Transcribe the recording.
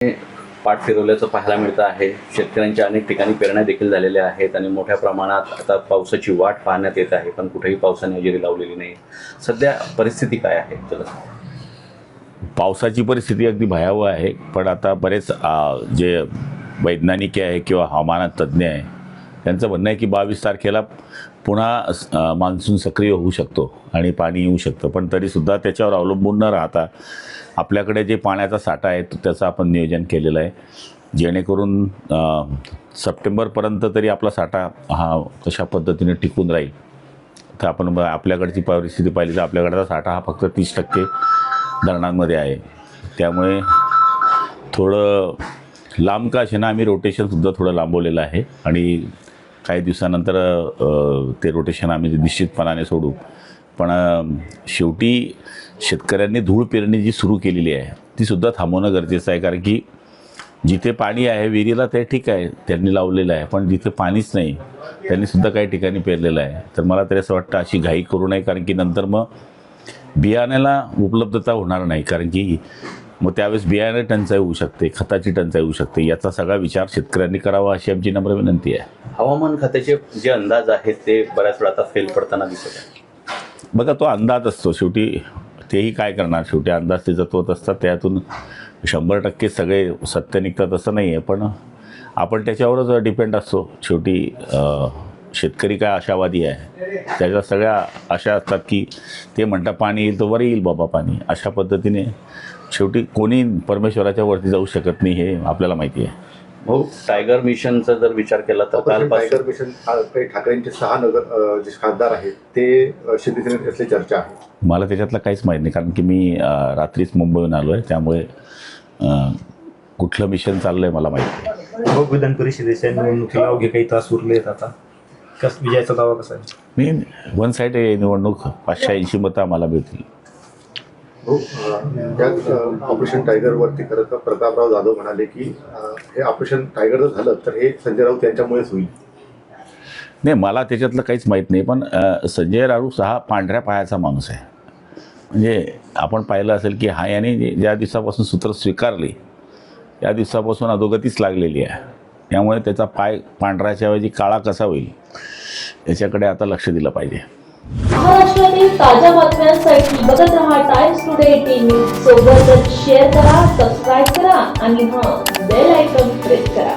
पाठ फिरवल्याचं पाहायला मिळतं आहे। शेतकऱ्यांच्या अनेक ठिकाणी पेरण्या देखील झालेल्या आहेत आणि मोठ्या प्रमाणात आता पावसाची वाट पाहण्यात येत आहे, पण कुठेही पावसाने हजेरी लावलेली नाही। सध्या परिस्थिती काय आहे? पावसाची परिस्थिती अगदी भयावह आहे, पण आता बरेच जे वैज्ञानिक आहे किंवा हवामान तज्ज्ञ आहे त्यांचं म्हणणं आहे की 22 तारखेला पुन्हा मान्सून सक्रिय होऊ शकतो आणि पाणी येऊ शकतं, पण तरीसुद्धा त्याच्यावर अवलंबून न राहता आपल्याकडे जे पाण्याचा साठा आहे त्याचं आपण नियोजन केलेलं आहे, जेणेकरून सप्टेंबरपर्यंत तरी आपला साठा हा कशा पद्धतीने टिकून राहील। तर आपण आपल्याकडची परिस्थिती पाहिली तर आपल्याकडचा साठा हा फक्त 30% धरणांमध्ये आहे, त्यामुळे थोडं लांब का असेना आम्ही रोटेशनसुद्धा थोडं लांबवलेलं आहे आणि काही दिवसानंतर ते रोटेशन आम्ही निश्चितपणाने सोडू। पण शेवटी शेतकऱ्यांनी धूळ पेरणी जी सुरू केलेली आहे तीसुद्धा थांबवणं गरजेचं आहे, कारण की जिथे पाणी आहे विहिरीला ते ठीक आहे त्यांनी लावलेलं आहे, पण जिथे पाणीच नाही त्यांनीसुद्धा काही ठिकाणी पेरलेलं आहे। तर मला तरी असं वाटतं अशी घाई करू नये, कारण की नंतर मग बियाण्याला उपलब्धता होणार नाही, कारण की मग त्यावेळेस बियाणे टंचाई होऊ शकते, खताची टंचाई होऊ शकते। याचा सगळा विचार शेतकऱ्यांनी करावा अशी आमची नम्र विनंती आहे। हवामान खात्याचे जे अंदाज आहेत ते बऱ्याच वेळा आता फेल पडताना दिसत आहे। बघा, तो अंदाज असतो, शेवटी तेही काय करणार, शेवटी अंदाज ते जतवत असतात, त्यातून 100% सगळे सत्य निघतात असं नाही आहे, पण आपण त्याच्यावरच डिपेंड असतो। शेवटी शेतकरी काय आशावादी आहे, त्याच्या सगळ्या आशा असतात की ते म्हणतात पाणी येईल तर वर येईल बाबा पाणी, अशा पद्धतीने शेवटी कोणी परमेश्वराच्या वरती जाऊ शकत नाही हे आपल्याला माहिती आहे। भाऊ, टायगर मिशनचा जर विचार केला तर टायगर मिशन काही ठाकरेंचे 6 नगर जे खासदार आहेत ते शिवसेनेत असल्याची चर्चा आहे। मला त्याच्यातलं काहीच माहीत नाही, कारण की मी रात्रीच मुंबईहून आलो आहे, त्यामुळे कुठलं मिशन चाललं आहे मला माहिती आहे। भाऊ, विधान परिषदेच्या निवडणुकीला अवघे काही तास उरले आहेत, आता विजयाचा दावा कसा आहे? मी वन साईड आहे निवडणूक, 580 मतं आम्हाला मिळतील। त्यात ऑपरेशन टायगरवरती खरं तर प्रतापराव जाधव म्हणाले की हे ऑपरेशन टायगर जर झालं तर हे संजय राऊत यांच्यामुळेच होईल। नाही, मला त्याच्यातलं काहीच माहीत नाही, पण संजय राऊत हा पांढऱ्या पायाचा माणूस आहे। म्हणजे आपण पाहिलं असेल की हा याने ज्या दिवसापासून सूत्र स्वीकारले त्या दिवसापासून अधोगतीच लागलेली आहे, त्यामुळे त्याचा पाय पांढऱ्याच्या ऐवजी काळा कसा होईल याच्याकडे आता लक्ष दिलं पाहिजे। महाराष्ट्रातील ताज्या बातम्यांसाठी बघत रहा टाइम्स टुडे टीव्ही। सोबतच शेअर करा, सबस्क्राईब करा आणि बेल आयकॉन प्रेस करा।